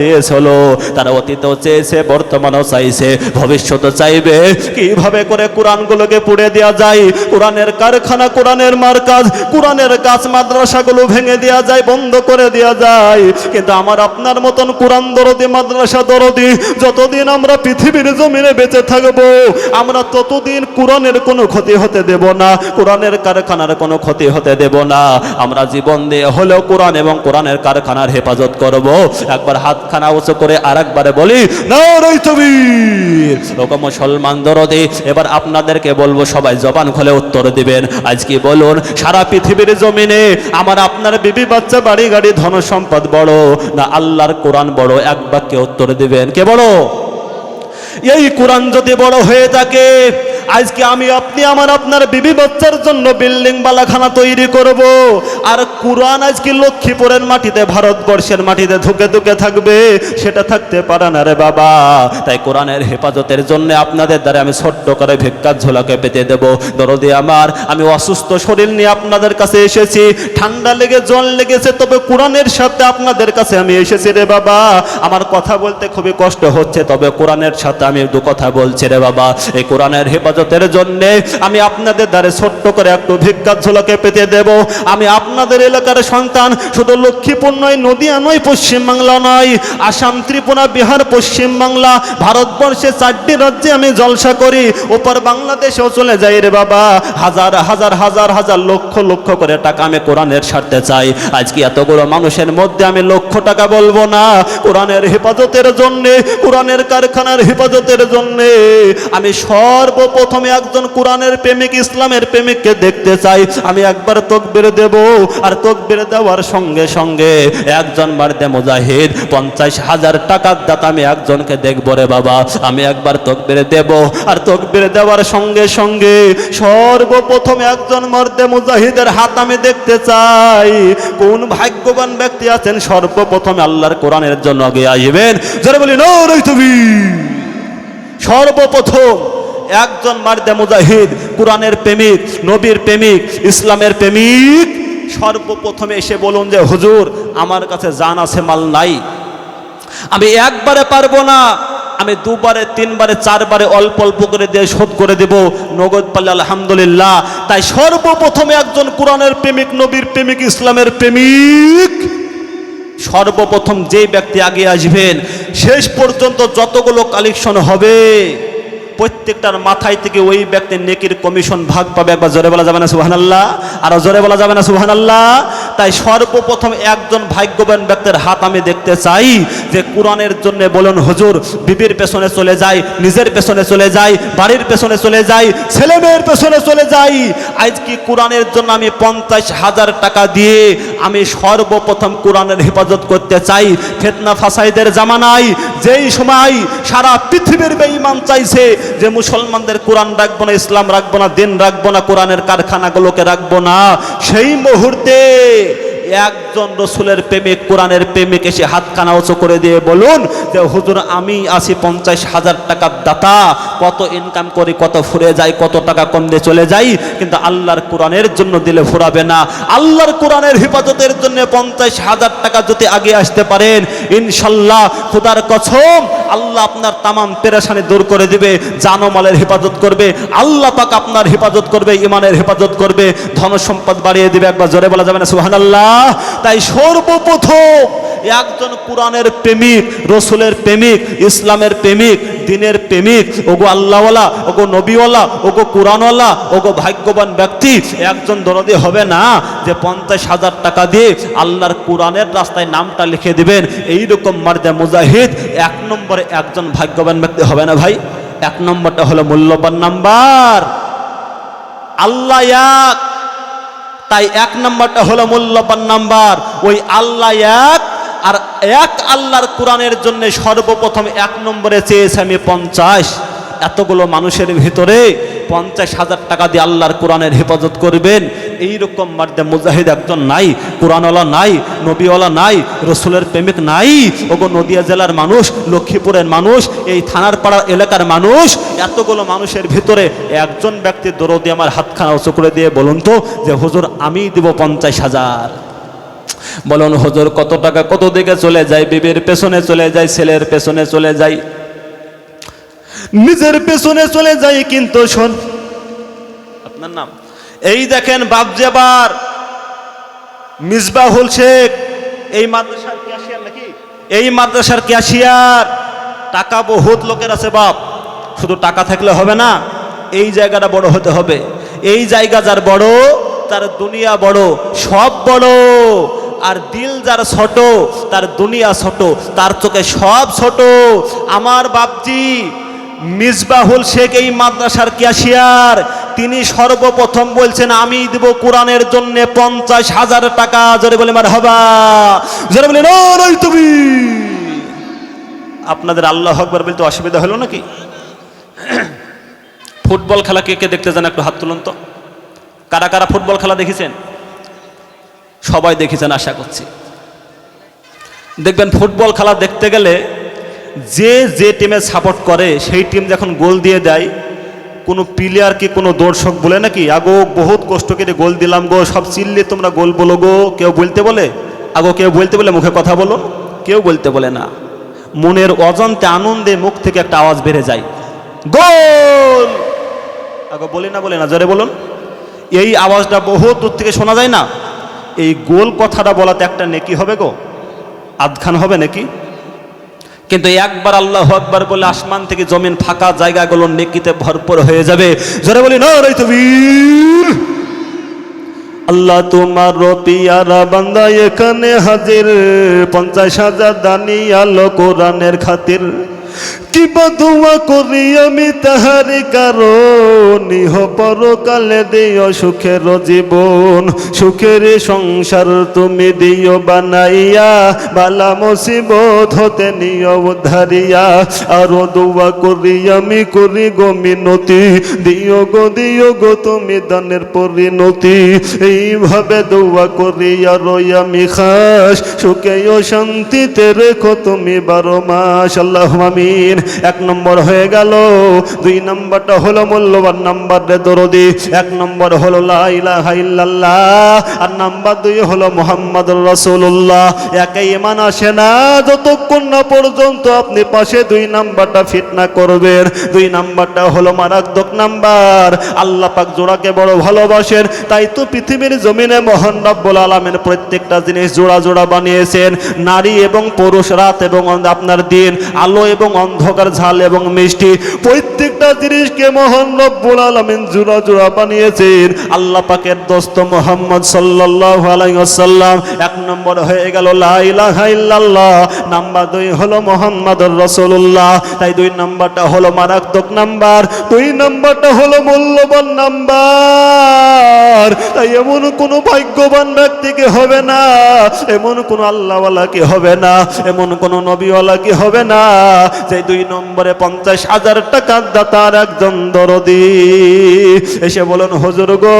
হলো তারা অতীতেও চেয়েছে, বর্তমানেও চাইছে, ভবিষ্যতে চাইবে কিভাবে করে কোরআনগুলোকে পুড়ে দেওয়া যায়, কোরআনের কারখানা, কোরআনের মার্কাজ, কোরআনের গাছ মাদ্রাসাগুলো ভেঙে দেওয়া যায়, বন্ধ করে দেওয়া যায়। কিন্তু আমার আপনার মতন কোরআন দরদি, মাদ্রাসা দরদি যতদিন আমরা পৃথিবীর জমিনে বেঁচে থাকবো, আমরা ততদিন কোরআনের কোনো ক্ষতি হতে দেব না, কোরআনের কারখানার কোনো ক্ষতি হতে দেব না। আমরা জীবন দিয়ে হলেও কোরআন এবং কোরআনের কারখানার হেফাজত করব। একবার হাতখানা উঁচু করে আরেকবারে বলি নারে তাকবীর। ওগো মুসলমান দরদি, এবার আপনাদেরকে বলবো, সবাই জবান খুলে উত্তর দিবেন। আজকে বলুন, সারা পৃথিবীর জমিনে আমার আপনার বিবি বাচ্চা, বাড়ি গাড়ি, ধন সম্পদ বড় না আল্লাহর কোরআন বড়? এক বাক্যে উত্তর দিবেন, কে বড়? এই কোরআন যদি বড় হয়ে থাকে, আজকে আমি আপনি আমার আপনার বিবি বাচ্চার জন্য বিল্ডিং বালাখানা তৈরি করব, আর কোরআন আজকে লক্ষ্মীপুরের মাটিতে, ভারতবর্ষের মাটিতে ধুকে ধুকে থাকবে, সেটা থাকতে পারে না রে বাবা। তাই কোরআনের হেফাজতের জন্য আপনাদের দ্বারা আমি ছোট্ট করে ভিক্ষার ঝোলাকে পেতে দেব। দরদি আমার, আমি অসুস্থ শরীর নিয়ে আপনাদের কাছে এসেছি, ঠান্ডা লেগে জল লেগেছে, তবে কোরআনের সাথে আপনাদের কাছে আমি এসেছি রে বাবা। আমার কথা বলতে খুবই কষ্ট হচ্ছে, তবে কোরআনের সাথে আমি দু কথা বলছি রে বাবা। এই কোরআনের হেফাজতের জন্য আমি আপনাদের দ্বারে ছোট্ট করে একটু ভিক্ষার ঝোলাকে পেতে দেব। আমি আপনাদের এলাকার সন্তান, শুধু লক্ষ্মীপুর নয়, নদিয়া নয়, পশ্চিমবাংলা নয়, আসাম, ত্রিপুরা, বিহার, পশ্চিমবাংলা, ভারতবর্ষে 4টি রাজ্যে আমি জলসা করি, ওপর বাংলাদেশেও চলে যাই রে বাবা। হাজার হাজার হাজার হাজার লক্ষ লক্ষ করে টাকা আমি কোরআনের স্বার্থে চাই। আজকে এতগুলো মানুষের মধ্যে আমি লক্ষ টাকা বলবো না, কোরআনের হেফাজতের জন্য, কোরআনের কারখানার হেফাজতের জন্য আমি সর্বপ্রথমে একজন কোরআনের প্রেমিক, ইসলামের প্রেমিককে দেখতে চাই। আমি একবার তাকবীর দেব, আর তাকবীর দেওয়ার সঙ্গে সঙ্গে একজন মারদে মুজাহিদ 50,000 টাকার দাতা আমি একজনকে দেখব রে বাবা। আমি একবার তাকবীর দেব, আর তাকবীর দেওয়ার সঙ্গে সঙ্গে সর্বপ্রথমে একজন মারদে মুজাহিদের হাত আমি দেখতে চাই। কোন ভাগ্যবান ব্যক্তি আছেন সর্বপ্রথমে আল্লাহর কোরআনের জন্য আগে আসবেন? যারা বলি নারে তাকবীর। সর্বপ্রথম একজন মারদে মুজাহিদ, কোরআনের প্রেমিক, নবীর প্রেমিক, ইসলামের প্রেমিক, সর্বপ্রথমে এসে বলুন যে হুজুর আমার কাছে জান আছে, মাল নাই, আমি একবারে পারবো না, আমি 2 বারে 3 বারে 4 বারে অল্প অল্প করে দিয়ে শোধ করে দেব, নগদ পাল্লে আলহামদুলিল্লাহ। তাই সর্বপ্রথমে একজন কোরআনের প্রেমিক, নবীর প্রেমিক, ইসলামের প্রেমিক, সর্বপ্রথম যেই ব্যক্তি আগে আসবেন, শেষ পর্যন্ত যতগুলো কালেকশন হবে প্রত্যেকটার মাথায় থেকে ওই ব্যক্তির নেকির কমিশন ভাগ পাবে। একবার জোরে বলা যাবে না সুবহানাল্লাহ? আর জোরে বলা যাবে না সুবহানাল্লাহ? তাই সর্বপ্রথম একজন ভাগ্যবান ব্যক্তির হাত আমি দেখতে চাই, যে কোরআনের জন্য বলুন হুজুর বিবির পেছনে চলে যাই, নিজের পেছনে চলে যাই, বাড়ির পেছনে চলে যাই, ছেলে মেয়ের পেছনে চলে যাই, আজকে কোরআনের জন্য আমি 50,000 টাকা দিয়ে আমি সর্বপ্রথম কোরআনের হেফাজত করতে চাই। ফিতনা ফাসাইদের জামানায় যেই সময় সারা পৃথিবীর বেঈমান চাইছে যে মুসলমানদের কোরআন রাখবো না, ইসলাম রাখবো না, দিন রাখবো না, কোরআনের কারখানাগুলোকে রাখবো না, সেই মুহূর্তে একজন রসুলের প্রেমিক, কোরআনের প্রেমিক এসে হাতখানা উঁচু করে দিয়ে বলুন যে হুজুর আমি আছি 50,000 টাকার দাতা, কত ইনকাম করি, কত ফুরে যাই, কত টাকা কম দিয়ে চলে যাই, কিন্তু আল্লাহর কোরআনের জন্য দিলে ফুরাবে না। আল্লাহর কোরআনের হেফাজতের জন্য 50,000 টাকা যদি আগে আসতে পারেন, ইনশাল্লাহ খোদার কসম আল্লাহ আপনার তামাম পেরেশানি দূর করে দিবে, জানমালের হেফাজত করবে, আল্লাহ পাক আপনার হেফাজত করবে, ইমানের হেফাজত করবে, ধন সম্পদ বাড়িয়ে দিবে। একবার জোরে বলা যাবে না সুবহানাল্লাহ? তাই সর্বপ্রথম একজন কোরআনের প্রেমিক, রসুলের প্রেমিক, ইসলামের প্রেমিক, দিনের প্রেমিক, ওগো আল্লাহওয়ালা, ওগো নবীওয়ালা, ওগো কোরআনওয়ালা, ওগো ভাগ্যবান ব্যক্তি একজন দরদি হবে না যে 50,000 টাকা দিয়ে আল্লাহর কোরআনের রাস্তায় নামটা লিখে দিবেন। এইরকম মারদে মুজাহিদ 1 নম্বরে একজন ভাগ্যবান ব্যক্তি হবে না ভাই? 1 নম্বরটা হলো মূল্যবান নাম্বার, আল্লাহ এক। তাই 1 নম্বরটা হলো মূল্যবান নাম্বার, ওই আল্লাহ এক, আর এক আল্লাহর কোরআনের জন্য সর্বপ্রথম 1 নম্বরে চেয়েছে আমি 50। এতগুলো মানুষের ভিতরে 50,000 টাকা দিয়ে আল্লাহর কোরআনের হেফাজত করবেন, এইরকম মারদে মুজাহিদ একজন নাই, কোরআনওয়ালা নাই, নবীওয়ালা নাই, রসুলের প্রেমিক নাই। ওগো নদিয়া জেলার মানুষ, লক্ষ্মীপুরের মানুষ, এই থানার পাড়ার এলাকার মানুষ, এতগুলো মানুষের ভিতরে একজন ব্যক্তির দরদি আমার হাতখানা উঁচু করে দিয়ে বলুন তো যে হুজুর আমি দিব 50,000। বলুন হুজুর কত টাকা কত দিকে চলে যায়, বিবির পেছনে চলে যায়, ছেলের পেছনে চলে যায়, নিজের পেছনে চলে যায়। কিন্তু শোন, আপনার নাম এই দেখেন বাপজাবার মিসবাহুল শেখ এই মাদ্রাসার ক্যাশিয়ার নাকি, এই মাদ্রাসার ক্যাশিয়ার, টাকা বহুত লোকের আছে বাপ, শুধু টাকা থাকলে হবে না, এই জায়গাটা বড় হতে হবে। এই জায়গা যার বড় তার দুনিয়া বড়, সব বড়। আর দিল যার ছোট তার দুনিয়া ছোট, তার চোখে সব ছোট। আমার বাপজি মিসবাহুল শেখ এই মাদ্রাসার ক্যাশিয়ার, তিনি সর্বপ্রথম বলছেন আমি দেব কোরআনের জন্য 50,000 টাকা। জোরে বলে মারহাবা, জোরে বলে নারায়ে তাকবীর। আপনাদের আল্লাহু আকবার বলতে অসুবিধা হলো নাকি? ফুটবল খেলা কে কে দেখতে যান একটু হাত তুলুন তো। কারা কারা ফুটবল খেলা দেখেছেন? সবাই দেখেছেন আশা করছি। দেখবেন ফুটবল খেলা দেখতে গেলে যে যে টিমে সাপোর্ট করে সেই টিম যখন গোল দিয়ে দেয়, কোনো প্লেয়ার কি কোনো দর্শক বলে নাকি আগো বহুত কষ্ট করে গোল দিলাম গো, সব চিল্লে তোমরা গোল বলো গো, কেউ বলতে বলে? আগো কেউ বলতে বলে মুখে কথা বলো? কেউ বলতে বলে না। মনের অজান্তে আনন্দে মুখ থেকে একটা আওয়াজ বেড়ে যায়, গোল। আগো বলি না, বলে না, জোরে বলুন। এই আওয়াজটা বহুত দূর থেকে শোনা যায় না? এই গোল কথাটা বলাতে একটা নেকি হবে গো, আধখান হবে নাকি? কিন্তু একবার আল্লাহু আকবার বলে আসমান থেকে জমিন ফাঁকা জায়গাগুলো নেকিতে ভরপুর হয়ে যাবে। জোরে বলি নারায়ে তাকবীর। আল্লাহ তোমার পিয়ারা বান্দা এখানে হাজির, 50,000 দানি আলো কোরআনের খাতির। কিবা দোয়া করি আমি তাহারি কারণ, ইহ পরকালে দিও সুখের জীবন, সুখের সংসার তুমি দিও বানাইয়া, বালা মুসিবত হতে নিও উদ্ধারিয়া। আরো দোয়া করি আমি করি গো মিনতি, দিও গো তুমি দানের পরিণতি। এইভাবে দোয়া করি আরো আমি খাস, সুখে ও শান্তিতে রেখো তুমি 12 মাস। আল্লাহুম্মা আমিন। 1 নম্বর হয়ে গেল। 2 নম্বরটা হলো মূল্যবান নাম্বার রে দরদি। 1 নম্বর হলো লা ইলাহা ইল্লাল্লাহ, আর নাম্বার 2 হলো মুহাম্মাদুর রাসূলুল্লাহ। একাই ঈমান আসে না যতক্ষণ না পর্যন্ত আপনি পাশে 2 নাম্বারটা ফিট না করবেন। 2 নাম্বারটা হলো মারাত্মক নাম্বার। আল্লাহ পাক জোড়াকে বড় ভালোবাসেন, তাই তো পৃথিবীর জমিনে মহান রব্বুল আলামিন প্রত্যেকটা জিনিস জোড়া জোড়া বানিয়েছেন। নারী এবং পুরুষ, রাত এবং আপনার দিন, আলো এবং অন্ধকার, ঝাল এবং মিষ্টি, প্রত্যেকটা জিনিসকে মহান রব্বুল আলামিন জোড়া জোড়া বানিয়েছেন। আল্লাহ পাকের দোস্ত মুহাম্মদ সাল্লাল্লাহু আলাইহি ওয়াসাল্লাম। 1 নম্বর হয়ে গেল লা ইলাহা ইল্লাল্লাহ, নাম্বার 2 হলো মুহাম্মাদুর রাসূলুল্লাহ। তাই 2 নাম্বারটা হলো মারাত্মক নাম্বার, 2 নাম্বারটা হলো মূল্যবান নাম্বার। তাই এমন কোনো ভাগ্যবান ব্যক্তিকে হবে না, এমন কোনো আল্লাহওয়ালা কি হবে না, এমন কোনো নবীওয়ালা কি হবে না যে 2 নম্বরে 50,000 টাকা দাতার একজন দরদি। এসে বলেন হুজুর গো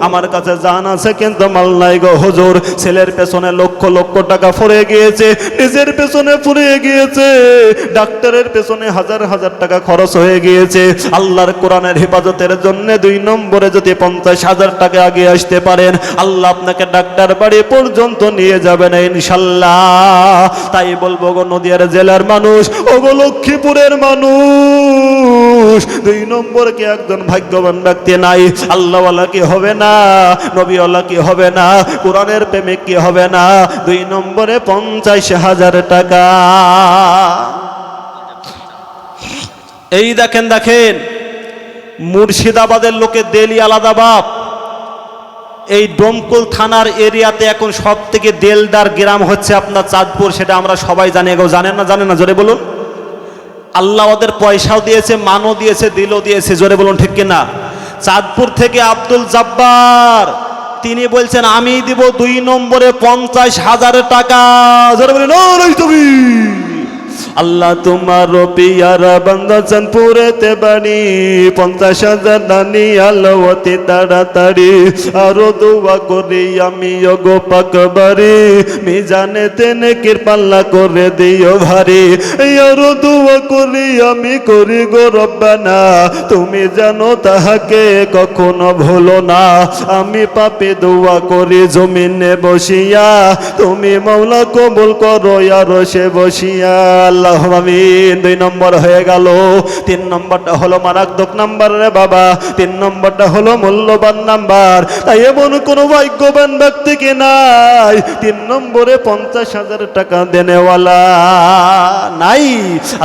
আমার কাছে জান আছে কিন্তু মাল নাই গো হুজুর। ছেলের পেছনে লক্ষ লক্ষ টাকা ফুরিয়ে গিয়েছে, নিজের পেছনে ফুরিয়ে গিয়েছে, ডাক্তারের পেছনে হাজার হাজার টাকা খরচ হয়ে গিয়েছে। আল্লাহর কোরআনের হেফাজতের জন্য 2 নম্বরে যদি 50,000 টাকা আগে আসতে পারেন, আল্লাহ আপনাকে ডাক্তার বাড়ি পর্যন্ত নিয়ে যাবেন ইনশাল্লাহ। তাই বলবো গো নদিয়ার জেলার মানুষ, ওগো লক্ষ্মীপুরের মানুষ, 2 নম্বরে কি একজন ভাগ্যবান ব্যক্তি নাই? আল্লাহওয়ালা কি হবে না, নবীওয়ালা কি হবে না, কোরআনের প্রেমিক কি হবে না? 2 নম্বরে 50,000 টাকা। এই দেখেন দেখেন মুর্শিদাবাদের লোকে দেলি আলাদা বাপ। এই ডোমকল থানার এরিয়াতে এখন সব থেকে দেলদার গ্রাম হচ্ছে আপনার চাঁদপুর, সেটা আমরা সবাই জানি। এগো জানেন না? জানেন না? জোরে বলুন। আল্লাহ ওদের পয়সাও দিয়েছে, মানও দিয়েছে, দিলও দিয়েছে। জোরে বলুন ঠিক কিনা? চাঁদপুর থেকে আব্দুল জব্বার তিনি বলছেন আমি দিব 2 নম্বরে 50,000 টাকা। জোরে বলুন নারায়ে তাকবীর। আল্লাহ তোমার পিয়ারা বান্দা চাঁদপুরেতে বাড়ি 50,000 দানি আলো অতি তাড়াতাড়ি আরো দোয়া করি আমি গো পাক বাড়ি মিজানে তেনে কিরপাল্লা করে দিও ভারী আরো দোয়া করি আমি করি গো রব্বানা তুমি জানো তাহাকে কখনো ভুলো না আমি পাপে দোয়া করি জমিনে বসিয়া তুমি মাওলা কবুল করো আরশে বসিয়া আল্লাহ আমিন 2 নম্বর হয়ে গেল 3 নম্বরটা হলো মারাত্মক নাম্বার রে বাবা 3 নম্বরটা হলো মূল্যবান নাম্বার তাই এমন কোন ভাগ্যবান ব্যক্তি কি নাই 3 নম্বরে 50,000 টাকা দেনেওয়ালা নাই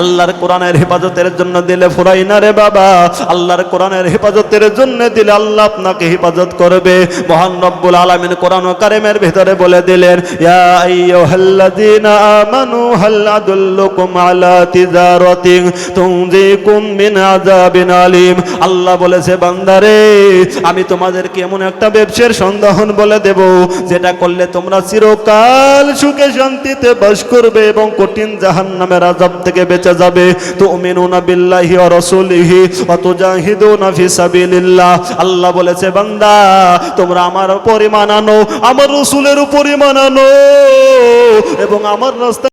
আল্লাহর কোরআনের হেফাজতের জন্য দিলে ফুরাই না রে বাবা আল্লাহর কোরআনের হেফাজতের জন্য দিলে আল্লাহ আপনাকে হেফাজত করবে মহান রব্বুল আলামিন কোরআন কারীমের ভিতরে বলে দিলেন ইয়া আইয়ুহাল্লাযীনা আমানু হাল আদুল্লুকুম আলা তিজারাতিন তুনজিকুম মিন আযাবিন আলিম আল্লাহ বলেছে বান্দারে আমি তোমাদেরকে এমন একটা ব্যবসার সন্ধান বলে দেব যেটা করলে তোমরা চিরকাল সুখে শান্তিতে বাস করবে এবং কঠিন জাহান্নামের আযাব থেকে বেঁচে যাবে তুমিনুনা বিল্লাহি ওয়া রাসূলিহি ওয়া তুজাহিদুনা ফি সাবিলিল্লাহ আল্লাহ বলেছে বান্দা তোমরা আমার উপর ঈমান আনো আমার রাসূলের উপর ঈমান আনো এবং আমার রাস্তা